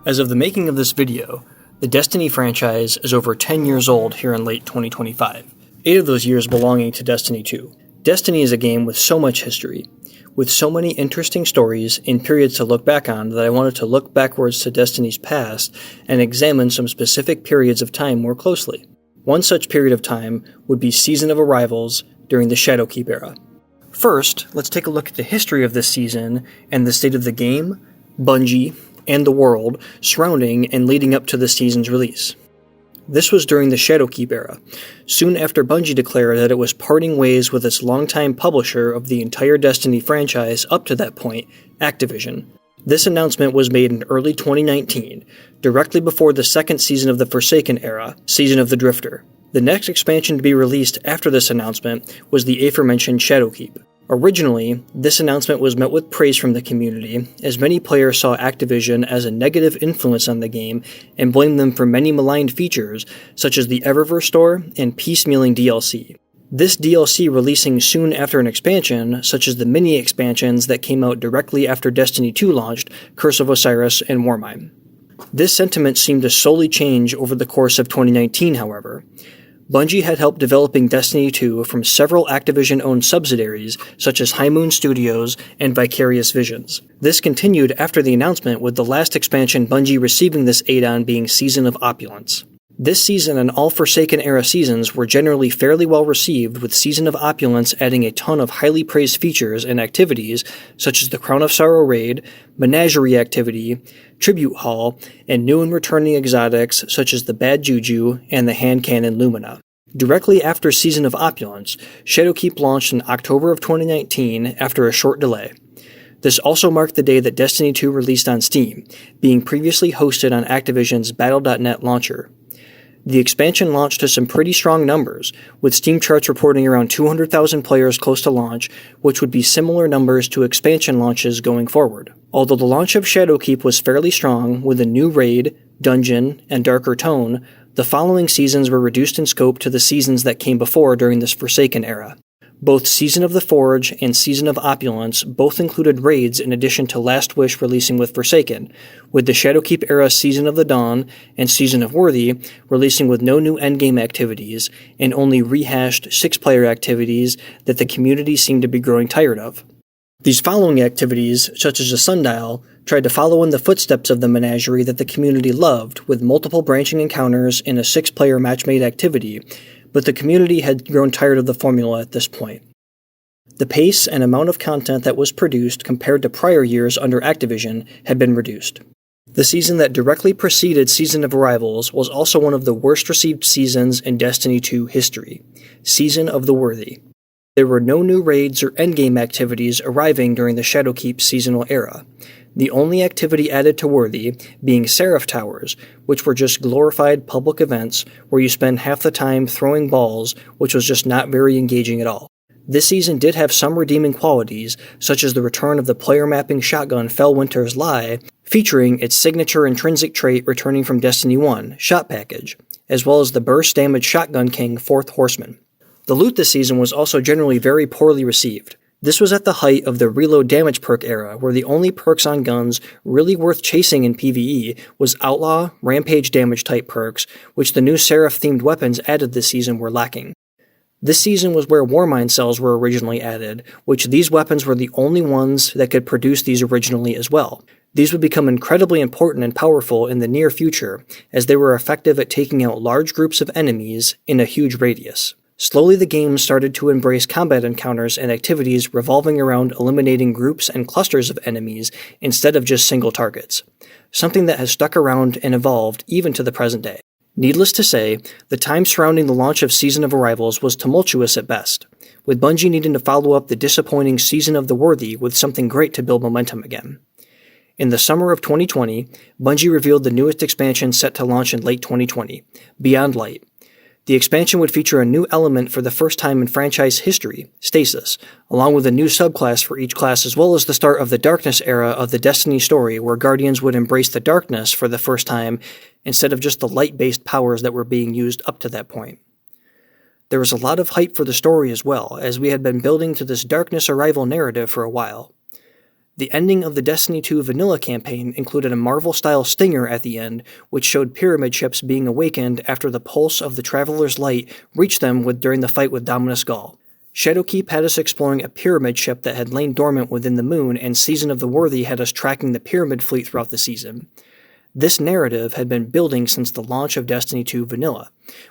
As of the making of this video, the Destiny franchise is over 10 years old here in late 2025, 8 of those years belonging to Destiny 2. Destiny is a game with so much history, with so many interesting stories and periods to look back on that I wanted to look backwards to Destiny's past and examine some specific periods of time more closely. One such period of time would be Season of Arrivals during the Shadowkeep era. First, let's take a look at the history of this season and the state of the game, Bungie, and the world surrounding and leading up to the season's release. This was during the Shadowkeep era, soon after Bungie declared that it was parting ways with its longtime publisher of the entire Destiny franchise up to that point, Activision. This announcement was made in early 2019, directly before the second season of the Forsaken era, Season of the Drifter. The next expansion to be released after this announcement was the aforementioned Shadowkeep. Originally, this announcement was met with praise from the community, as many players saw Activision as a negative influence on the game and blamed them for many maligned features, such as the Eververse store and piecemealing DLC. This DLC releasing soon after an expansion, such as the mini-expansions that came out directly after Destiny 2 launched, Curse of Osiris and Warmind. This sentiment seemed to slowly change over the course of 2019, however. Bungie had help developing Destiny 2 from several Activision-owned subsidiaries such as High Moon Studios and Vicarious Visions. This continued after the announcement, with the last expansion Bungie receiving this aid-on being Season of Opulence. This season and all Forsaken-era seasons were generally fairly well received, with Season of Opulence adding a ton of highly praised features and activities such as the Crown of Sorrow raid, Menagerie activity, Tribute Hall, and new and returning exotics such as the Bad Juju and the Hand Cannon Lumina. Directly after Season of Opulence, Shadowkeep launched in October of 2019 after a short delay. This also marked the day that Destiny 2 released on Steam, being previously hosted on Activision's Battle.net launcher. The expansion launched to some pretty strong numbers, with Steam charts reporting around 200,000 players close to launch, which would be similar numbers to expansion launches going forward. Although the launch of Shadowkeep was fairly strong, with a new raid, dungeon, and darker tone, the following seasons were reduced in scope to the seasons that came before during this Forsaken era. Both Season of the Forge and Season of Opulence both included raids in addition to Last Wish releasing with Forsaken, with the Shadowkeep era Season of the Dawn and Season of Worthy releasing with no new endgame activities and only rehashed 6-player activities that the community seemed to be growing tired of. These following activities, such as the Sundial, tried to follow in the footsteps of the Menagerie that the community loved, with multiple branching encounters and a 6-player match-made activity, but the community had grown tired of the formula at this point. The pace and amount of content that was produced compared to prior years under Activision had been reduced. The season that directly preceded Season of Arrivals was also one of the worst received seasons in Destiny 2 history, Season of the Worthy. There were no new raids or endgame activities arriving during the Shadowkeep seasonal era, the only activity added to Worthy being Seraph Towers, which were just glorified public events where you spend half the time throwing balls, which was just not very engaging at all. This season did have some redeeming qualities, such as the return of the player mapping shotgun Fellwinter's Lie, featuring its signature intrinsic trait returning from Destiny 1, Shot Package, as well as the burst damage Shotgun King Fourth Horseman. The loot this season was also generally very poorly received. This was at the height of the reload damage perk era, where the only perks on guns really worth chasing in PvE was Outlaw, Rampage damage type perks, which the new Seraph-themed weapons added this season were lacking. This season was where Warmind cells were originally added, which these weapons were the only ones that could produce these originally as well. These would become incredibly important and powerful in the near future, as they were effective at taking out large groups of enemies in a huge radius. Slowly the game started to embrace combat encounters and activities revolving around eliminating groups and clusters of enemies instead of just single targets, something that has stuck around and evolved even to the present day. Needless to say, the time surrounding the launch of Season of Arrivals was tumultuous at best, with Bungie needing to follow up the disappointing Season of the Worthy with something great to build momentum again. In the summer of 2020, Bungie revealed the newest expansion set to launch in late 2020, Beyond Light. The expansion would feature a new element for the first time in franchise history, Stasis, along with a new subclass for each class, as well as the start of the Darkness era of the Destiny story, where Guardians would embrace the darkness for the first time instead of just the light-based powers that were being used up to that point. There was a lot of hype for the story as well, as we had been building to this Darkness arrival narrative for a while. The ending of the Destiny 2 vanilla campaign included a Marvel-style stinger at the end, which showed pyramid ships being awakened after the pulse of the Traveler's Light reached them during the fight with Dominus Gall. Shadowkeep had us exploring a pyramid ship that had lain dormant within the moon, and Season of the Worthy had us tracking the pyramid fleet throughout the season. This narrative had been building since the launch of Destiny 2 Vanilla,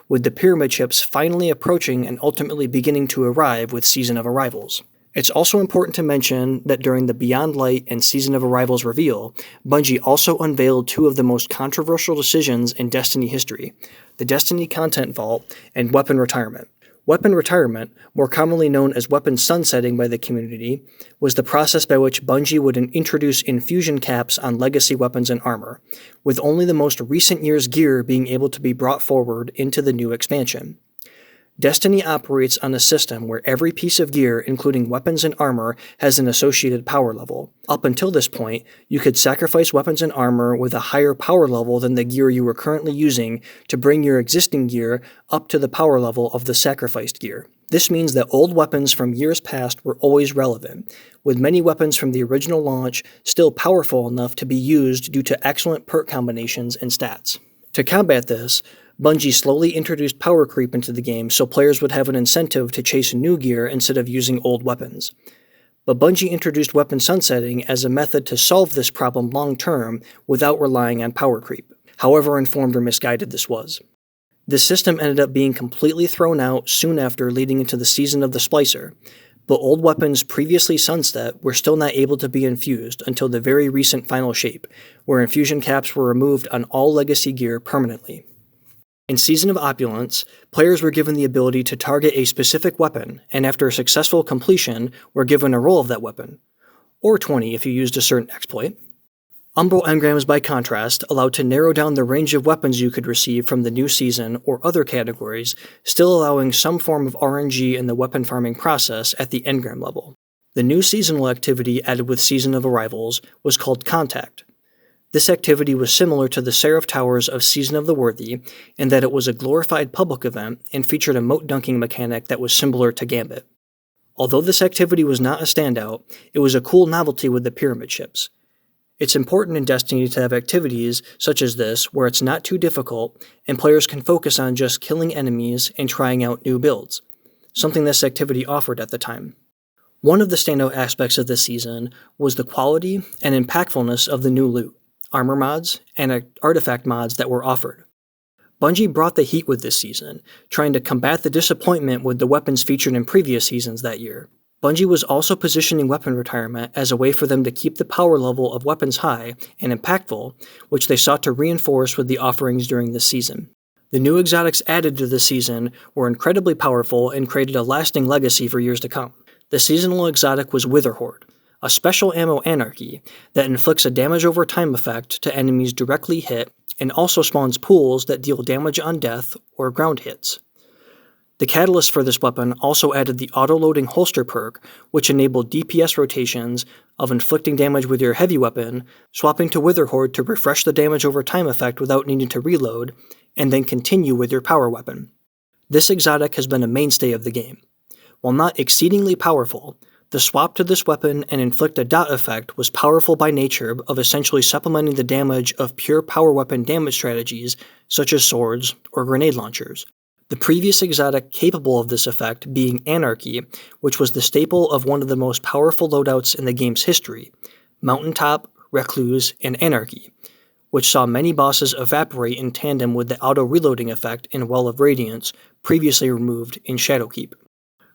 with the pyramid ships finally approaching and ultimately beginning to arrive with Season of Arrivals. It's also important to mention that during the Beyond Light and Season of Arrivals reveal, Bungie also unveiled two of the most controversial decisions in Destiny history: the Destiny Content Vault and Weapon Retirement. Weapon retirement, more commonly known as weapon sunsetting by the community, was the process by which Bungie would introduce infusion caps on legacy weapons and armor, with only the most recent year's gear being able to be brought forward into the new expansion. Destiny operates on a system where every piece of gear, including weapons and armor, has an associated power level. Up until this point, you could sacrifice weapons and armor with a higher power level than the gear you were currently using to bring your existing gear up to the power level of the sacrificed gear. This means that old weapons from years past were always relevant, with many weapons from the original launch still powerful enough to be used due to excellent perk combinations and stats. To combat this, Bungie slowly introduced power creep into the game so players would have an incentive to chase new gear instead of using old weapons. But Bungie introduced weapon sunsetting as a method to solve this problem long-term without relying on power creep, however informed or misguided this was. This system ended up being completely thrown out soon after, leading into the Season of the Splicer, but old weapons previously sunset were still not able to be infused until the very recent Final Shape, where infusion caps were removed on all legacy gear permanently. In Season of Opulence, players were given the ability to target a specific weapon, and after a successful completion, were given a roll of that weapon, or 20 if you used a certain exploit. Umbral engrams, by contrast, allowed to narrow down the range of weapons you could receive from the new season or other categories, still allowing some form of RNG in the weapon farming process at the engram level. The new seasonal activity added with Season of Arrivals was called Contact. This activity was similar to the Seraph Towers of Season of the Worthy in that it was a glorified public event and featured a moat dunking mechanic that was similar to Gambit. Although this activity was not a standout, it was a cool novelty with the pyramid ships. It's important in Destiny to have activities such as this where it's not too difficult and players can focus on just killing enemies and trying out new builds, something this activity offered at the time. One of the standout aspects of this season was the quality and impactfulness of the new loot, armor mods, and artifact mods that were offered. Bungie brought the heat with this season, trying to combat the disappointment with the weapons featured in previous seasons that year. Bungie was also positioning weapon retirement as a way for them to keep the power level of weapons high and impactful, which they sought to reinforce with the offerings during this season. The new exotics added to this season were incredibly powerful and created a lasting legacy for years to come. The seasonal exotic was Witherhoard, a special ammo anarchy that inflicts a damage over time effect to enemies directly hit and also spawns pools that deal damage on death or ground hits. The catalyst for this weapon also added the auto-loading holster perk, which enabled DPS rotations of inflicting damage with your heavy weapon, swapping to Witherhoard to refresh the damage over time effect without needing to reload, and then continue with your power weapon. This exotic has been a mainstay of the game. While not exceedingly powerful, the swap to this weapon and inflict a dot effect was powerful by nature of essentially supplementing the damage of pure power weapon damage strategies such as swords or grenade launchers. The previous exotic capable of this effect being Anarchy, which was the staple of one of the most powerful loadouts in the game's history, Mountaintop, Recluse, and Anarchy, which saw many bosses evaporate in tandem with the auto-reloading effect in Well of Radiance, previously removed in Shadowkeep.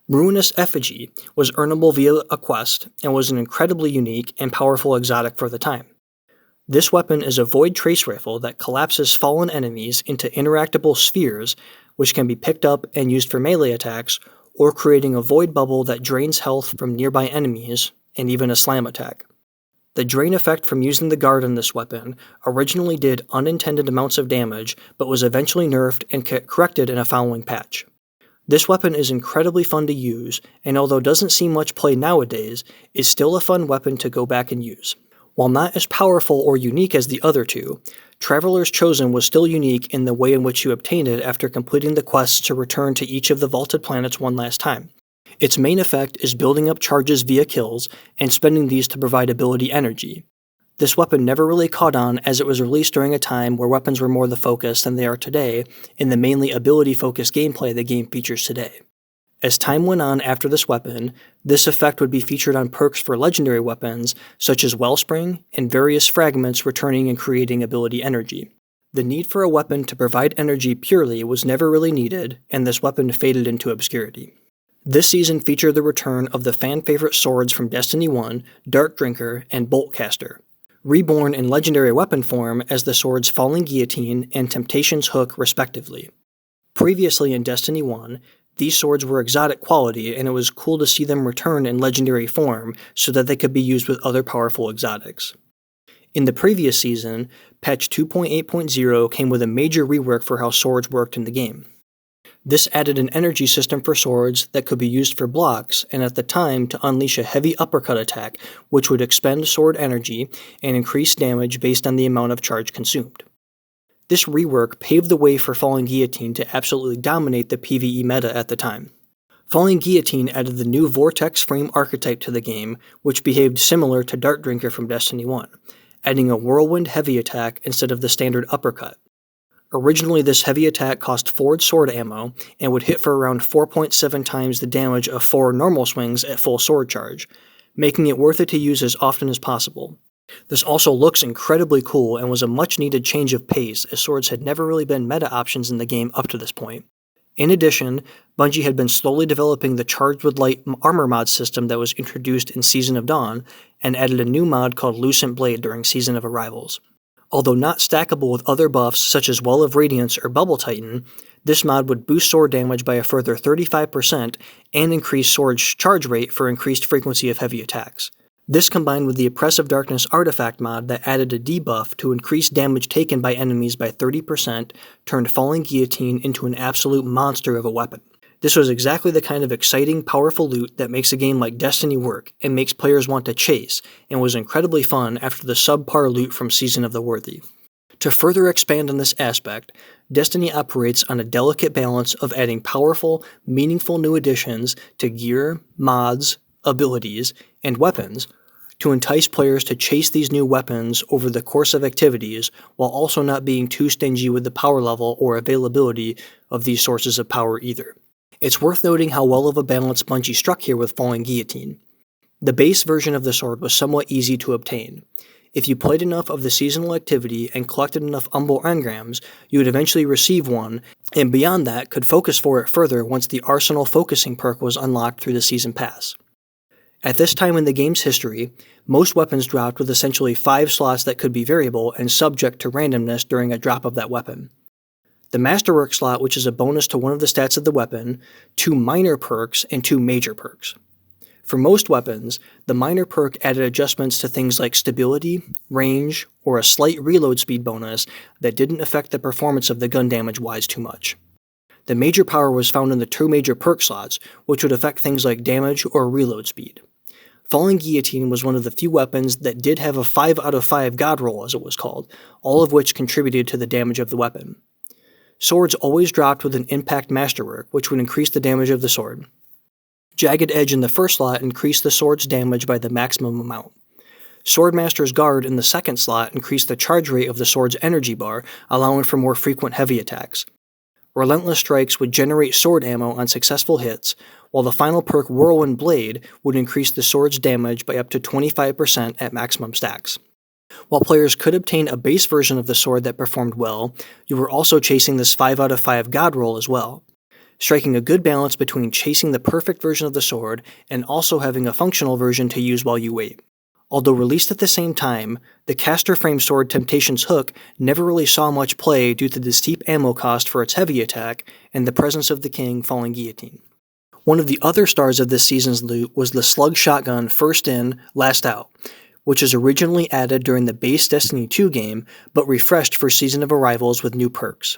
Ruinous Effigy was earnable via a quest and was an incredibly unique and powerful exotic for the time. This weapon is a void trace rifle that collapses fallen enemies into interactable spheres, which can be picked up and used for melee attacks, or creating a void bubble that drains health from nearby enemies, and even a slam attack. The drain effect from using the guard on this weapon originally did unintended amounts of damage, but was eventually nerfed and corrected in a following patch. This weapon is incredibly fun to use, and although doesn't see much play nowadays, is still a fun weapon to go back and use. While not as powerful or unique as the other two, Traveler's Chosen was still unique in the way in which you obtained it after completing the quests to return to each of the vaulted planets one last time. Its main effect is building up charges via kills and spending these to provide ability energy. This weapon never really caught on as it was released during a time where weapons were more the focus than they are today in the mainly ability-focused gameplay the game features today. As time went on after this weapon, this effect would be featured on perks for legendary weapons such as Wellspring and various fragments returning and creating ability energy. The need for a weapon to provide energy purely was never really needed, and this weapon faded into obscurity. This season featured the return of the fan-favorite swords from Destiny 1, Dark Drinker, and Boltcaster, reborn in legendary weapon form as the swords Falling Guillotine and Temptation's Hook respectively. Previously in Destiny 1, these swords were exotic quality, and it was cool to see them return in legendary form so that they could be used with other powerful exotics. In the previous season, patch 2.8.0 came with a major rework for how swords worked in the game. This added an energy system for swords that could be used for blocks and at the time to unleash a heavy uppercut attack which would expend sword energy and increase damage based on the amount of charge consumed. This rework paved the way for Falling Guillotine to absolutely dominate the PvE meta at the time. Falling Guillotine added the new Vortex frame archetype to the game, which behaved similar to Dark Drinker from Destiny 1, adding a whirlwind heavy attack instead of the standard uppercut. Originally, this heavy attack cost 4 sword ammo and would hit for around 4.7 times the damage of 4 normal swings at full sword charge, making it worth it to use as often as possible. This also looks incredibly cool and was a much-needed change of pace, as swords had never really been meta options in the game up to this point. In addition, Bungie had been slowly developing the Charged with Light armor mod system that was introduced in Season of Dawn, and added a new mod called Lucent Blade during Season of Arrivals. Although not stackable with other buffs such as Well of Radiance or Bubble Titan, this mod would boost sword damage by a further 35% and increase sword's charge rate for increased frequency of heavy attacks. This combined with the Oppressive Darkness artifact mod that added a debuff to increase damage taken by enemies by 30% turned Falling Guillotine into an absolute monster of a weapon. This was exactly the kind of exciting, powerful loot that makes a game like Destiny work and makes players want to chase, and was incredibly fun after the subpar loot from Season of the Worthy. To further expand on this aspect, Destiny operates on a delicate balance of adding powerful, meaningful new additions to gear, mods, abilities, and weapons to entice players to chase these new weapons over the course of activities while also not being too stingy with the power level or availability of these sources of power either. It's worth noting how well of a balance Bungie struck here with Falling Guillotine. The base version of the sword was somewhat easy to obtain. If you played enough of the seasonal activity and collected enough Umbral engrams, you would eventually receive one, and beyond that could focus for it further once the Arsenal Focusing perk was unlocked through the Season Pass. At this time in the game's history, most weapons dropped with essentially 5 slots that could be variable and subject to randomness during a drop of that weapon. The Masterwork slot, which is a bonus to one of the stats of the weapon, 2 minor perks, and 2 major perks. For most weapons, the minor perk added adjustments to things like stability, range, or a slight reload speed bonus that didn't affect the performance of the gun damage-wise too much. The major power was found in the 2 major perk slots, which would affect things like damage or reload speed. Falling Guillotine was one of the few weapons that did have a 5 out of 5 god roll, as it was called, all of which contributed to the damage of the weapon. Swords always dropped with an Impact Masterwork, which would increase the damage of the sword. Jagged Edge in the first slot increased the sword's damage by the maximum amount. Swordmaster's Guard in the second slot increased the charge rate of the sword's energy bar, allowing for more frequent heavy attacks. Relentless Strikes would generate sword ammo on successful hits, while the final perk Whirlwind Blade would increase the sword's damage by up to 25% at maximum stacks. While players could obtain a base version of the sword that performed well, you were also chasing this 5 out of 5 god roll as well, striking a good balance between chasing the perfect version of the sword and also having a functional version to use while you wait. Although released at the same time, the caster frame sword Temptation's Hook never really saw much play due to the steep ammo cost for its heavy attack and the presence of the king Falling Guillotine. One of the other stars of this season's loot was the Slug Shotgun First In, Last Out, which is originally added during the base Destiny 2 game, but refreshed for Season of Arrivals with new perks.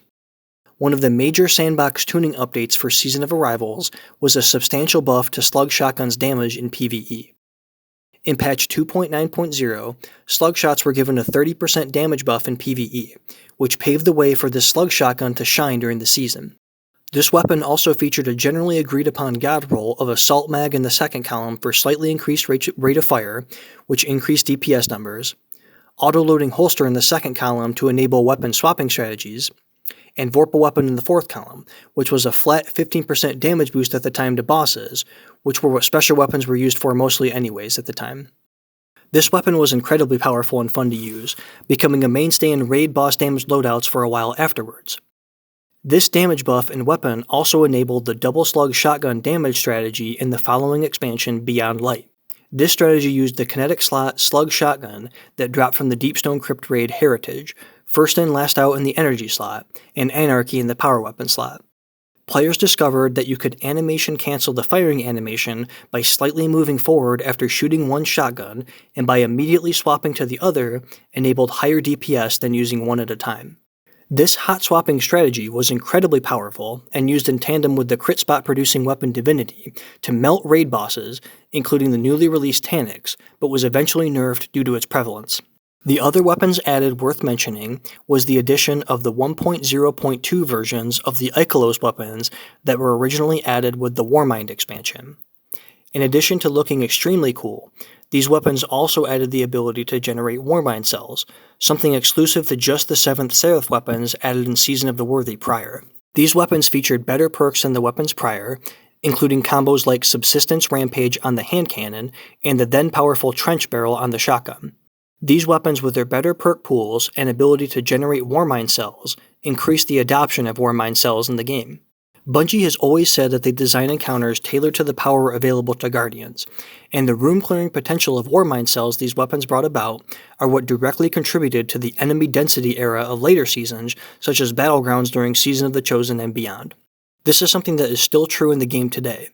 One of the major sandbox tuning updates for Season of Arrivals was a substantial buff to Slug Shotgun's damage in PvE. In patch 2.9.0, slug shots were given a 30% damage buff in PvE, which paved the way for this slug shotgun to shine during the season. This weapon also featured a generally agreed upon god roll of Assault Mag in the second column for slightly increased rate of fire, which increased DPS numbers, auto-loading holster in the second column to enable weapon swapping strategies, and Vorpal weapon in the fourth column, which was a flat 15% damage boost at the time to bosses, which were what special weapons were used for mostly anyways at the time. This weapon was incredibly powerful and fun to use, becoming a mainstay in raid boss damage loadouts for a while afterwards. This damage buff and weapon also enabled the double slug shotgun damage strategy in the following expansion Beyond Light. This strategy used the kinetic slot slug shotgun that dropped from the Deepstone Crypt raid Heritage, first in last out in the energy slot, and Anarchy in the power weapon slot. Players discovered that you could animation cancel the firing animation by slightly moving forward after shooting one shotgun, and by immediately swapping to the other, enabled higher DPS than using one at a time. This hot swapping strategy was incredibly powerful and used in tandem with the crit spot producing weapon Divinity to melt raid bosses, including the newly released Taniks, but was eventually nerfed due to its prevalence. The other weapons added worth mentioning was the addition of the 1.0.2 versions of the Ikelos weapons that were originally added with the Warmind expansion. In addition to looking extremely cool, these weapons also added the ability to generate Warmind cells, something exclusive to just the 7th Seraph weapons added in Season of the Worthy prior. These weapons featured better perks than the weapons prior, including combos like Subsistence Rampage on the hand cannon and the then powerful Trench Barrel on the shotgun. These weapons with their better perk pools and ability to generate Warmind cells increased the adoption of Warmind cells in the game. Bungie has always said that they design encounters tailored to the power available to Guardians, and the room-clearing potential of Warmind cells these weapons brought about are what directly contributed to the enemy density era of later seasons, such as Battlegrounds during Season of the Chosen and beyond. This is something that is still true in the game today.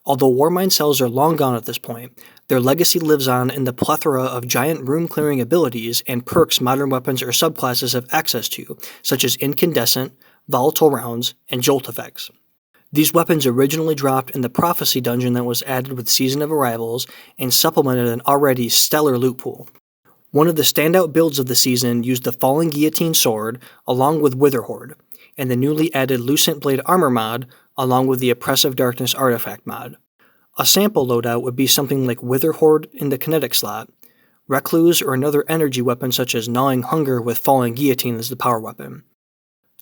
Although Warmind cells are long gone at this point, their legacy lives on in the plethora of giant room-clearing abilities and perks modern weapons or subclasses have access to, such as Incandescent, Volatile Rounds, and Jolt effects. These weapons originally dropped in the Prophecy dungeon that was added with Season of Arrivals and supplemented an already stellar loot pool. One of the standout builds of the season used the Falling Guillotine Sword along with Witherhoard, and the newly added Lucent Blade Armor mod along with the Oppressive Darkness Artifact mod. A sample loadout would be something like Witherhoard in the kinetic slot, Recluse or another energy weapon such as Gnawing Hunger with Falling Guillotine as the power weapon.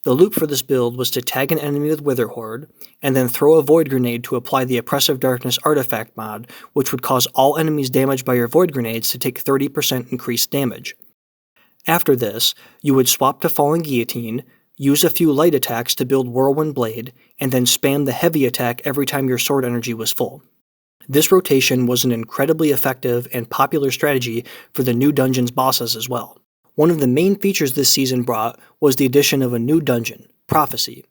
The loop for this build was to tag an enemy with Witherhoard, and then throw a Void Grenade to apply the Oppressive Darkness Artifact mod, which would cause all enemies damaged by your Void Grenades to take 30% increased damage. After this, you would swap to Falling Guillotine, use a few light attacks to build Whirlwind Blade, and then spam the heavy attack every time your sword energy was full. This rotation was an incredibly effective and popular strategy for the new dungeon's bosses as well. One of the main features this season brought was the addition of a new dungeon, Prophecy.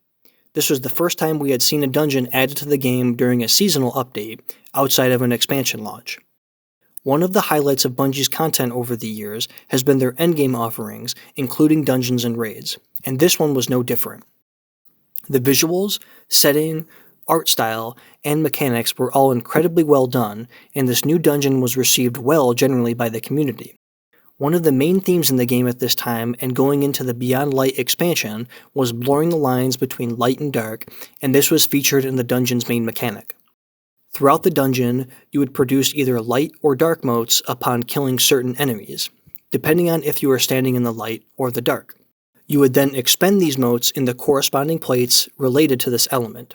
This was the first time we had seen a dungeon added to the game during a seasonal update, outside of an expansion launch. One of the highlights of Bungie's content over the years has been their endgame offerings, including dungeons and raids, and this one was no different. The visuals, setting, art style, and mechanics were all incredibly well done, and this new dungeon was received well generally by the community. One of the main themes in the game at this time and going into the Beyond Light expansion was blurring the lines between light and dark, and this was featured in the dungeon's main mechanic. Throughout the dungeon, you would produce either light or dark motes upon killing certain enemies, depending on if you were standing in the light or the dark. You would then expend these motes in the corresponding plates related to this element.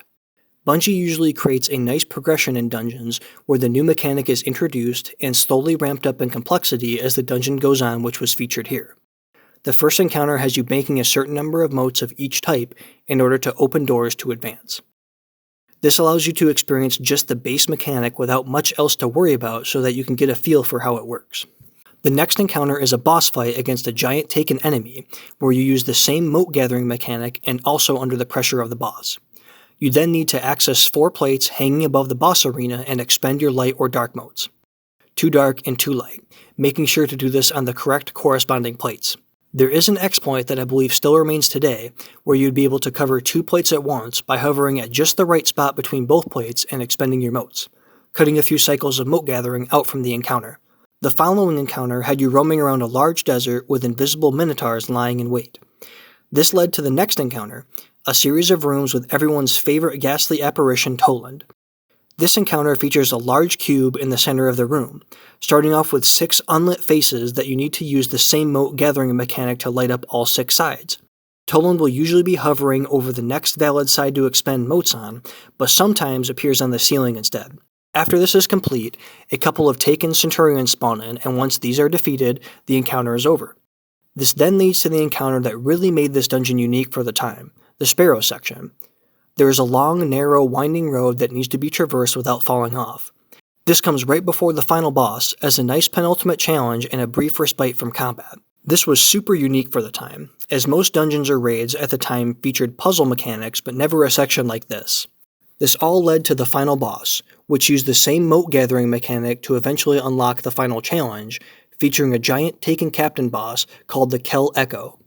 Bungie usually creates a nice progression in dungeons where the new mechanic is introduced and slowly ramped up in complexity as the dungeon goes on, which was featured here. The first encounter has you making a certain number of motes of each type in order to open doors to advance. This allows you to experience just the base mechanic without much else to worry about so that you can get a feel for how it works. The next encounter is a boss fight against a giant taken enemy, where you use the same mote gathering mechanic and also under the pressure of the boss. You then need to access 4 plates hanging above the boss arena and expend your light or dark motes. 2 dark and 2 light, making sure to do this on the correct corresponding plates. There is an exploit that I believe still remains today, where you'd be able to cover 2 plates at once by hovering at just the right spot between both plates and expending your motes, cutting a few cycles of mote gathering out from the encounter. The following encounter had you roaming around a large desert with invisible minotaurs lying in wait. This led to the next encounter, a series of rooms with everyone's favorite ghastly apparition, Toland. This encounter features a large cube in the center of the room, starting off with 6 unlit faces that you need to use the same moat gathering mechanic to light up all 6 sides. Toland will usually be hovering over the next valid side to expend motes on, but sometimes appears on the ceiling instead. After this is complete, a couple of taken Centurions spawn in, and once these are defeated, the encounter is over. This then leads to the encounter that really made this dungeon unique for the time, the Sparrow section. There is a long, narrow, winding road that needs to be traversed without falling off. This comes right before the final boss, as a nice penultimate challenge and a brief respite from combat. This was super unique for the time, as most dungeons or raids at the time featured puzzle mechanics but never a section like this. This all led to the final boss, which used the same moat gathering mechanic to eventually unlock the final challenge, featuring a giant taken captain boss called the Kel Echo.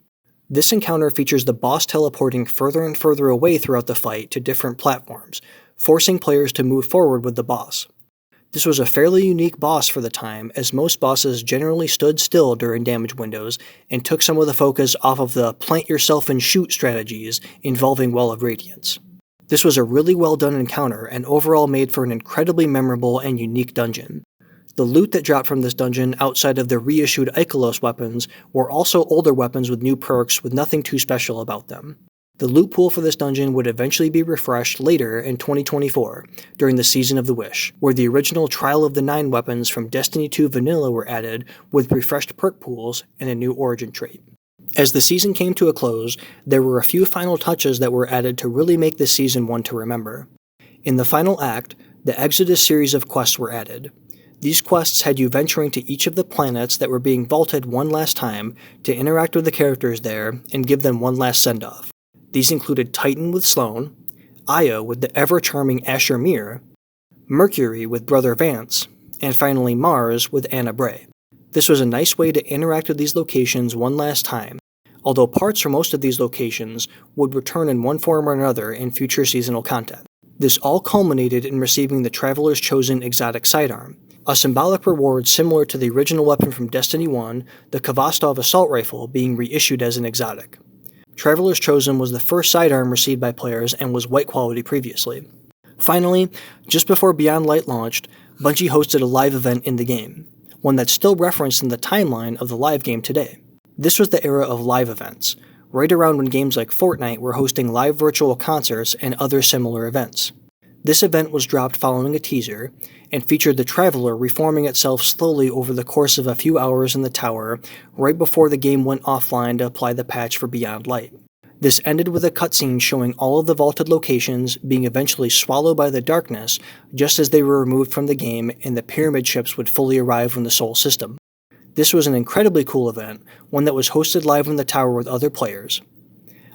This encounter features the boss teleporting further and further away throughout the fight to different platforms, forcing players to move forward with the boss. This was a fairly unique boss for the time, as most bosses generally stood still during damage windows and took some of the focus off of the plant yourself and shoot strategies involving Well of Radiance. This was a really well done encounter and overall made for an incredibly memorable and unique dungeon. The loot that dropped from this dungeon outside of the reissued Ikelos weapons were also older weapons with new perks with nothing too special about them. The loot pool for this dungeon would eventually be refreshed later in 2024 during the Season of the Wish, where the original Trial of the 9 weapons from Destiny 2 Vanilla were added with refreshed perk pools and a new origin trait. As the season came to a close, there were a few final touches that were added to really make this season one to remember. In the final act, the Exodus series of quests were added. These quests had you venturing to each of the planets that were being vaulted one last time to interact with the characters there and give them one last send-off. These included Titan with Sloane, Io with the ever-charming Asher Mir, Mercury with Brother Vance, and finally Mars with Anna Bray. This was a nice way to interact with these locations one last time, although parts for most of these locations would return in one form or another in future seasonal content. This all culminated in receiving the Traveler's Chosen exotic sidearm, a symbolic reward similar to the original weapon from Destiny 1, the Kvastov assault rifle being reissued as an exotic. Traveler's Chosen was the first sidearm received by players and was white quality previously. Finally, just before Beyond Light launched, Bungie hosted a live event in the game, one that's still referenced in the timeline of the live game today. This was the era of live events, right around when games like Fortnite were hosting live virtual concerts and other similar events. This event was dropped following a teaser, and featured the Traveler reforming itself slowly over the course of a few hours in the tower, right before the game went offline to apply the patch for Beyond Light. This ended with a cutscene showing all of the vaulted locations being eventually swallowed by the darkness just as they were removed from the game and the pyramid ships would fully arrive from the Sol system. This was an incredibly cool event, one that was hosted live in the tower with other players.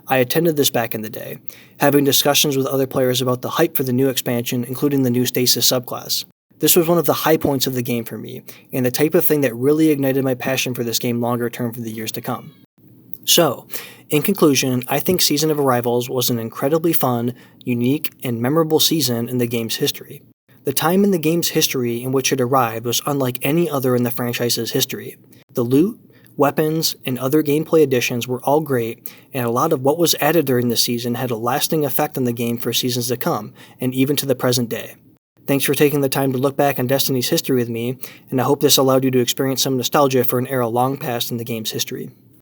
I attended this back in the day, having discussions with other players about the hype for the new expansion, including the new Stasis subclass. This was one of the high points of the game for me, and the type of thing that really ignited my passion for this game longer term for the years to come. So, in conclusion, I think Season of Arrivals was an incredibly fun, unique, and memorable season in the game's history. The time in the game's history in which it arrived was unlike any other in the franchise's history. The loot, weapons, and other gameplay additions were all great, and a lot of what was added during this season had a lasting effect on the game for seasons to come, and even to the present day. Thanks for taking the time to look back on Destiny's history with me, and I hope this allowed you to experience some nostalgia for an era long past in the game's history.